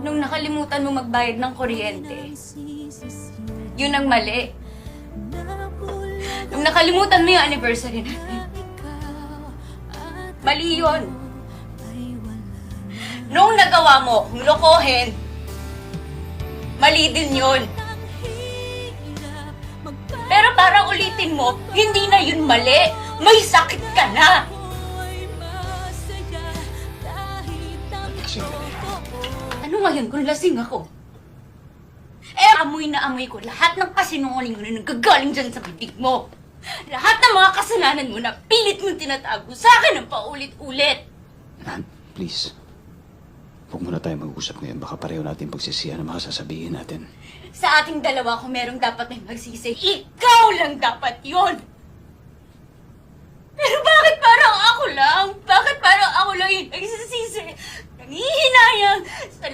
Nung nakalimutan mo magbayad ng kuryente, yun ang mali. Nung nakalimutan mo yung anniversary natin, mali yun. Nung nagawa mo, lokohin, mali din yun. Pero para ulitin mo, hindi na yun mali. May sakit ka na. Lasing ka na. Ano ngayon kung lasing ako? Amoy na amoy ko lahat ng kasinungaling mo na nagkagaling dyan sa bibig mo. Lahat ng mga kasalanan mo na pilit mong tinatago sa akin ng paulit-ulit. Han, please. Huwag muna tayo mag-usap ngayon. Baka pareho natin pagsisihan ang mga sasabihin natin. Sa ating dalawa, kung merong dapat na magsisi, ikaw lang dapat yon. Pero bakit parang ako lang? Bakit parang ako lang yung nagsisisi? Nangihinayang sa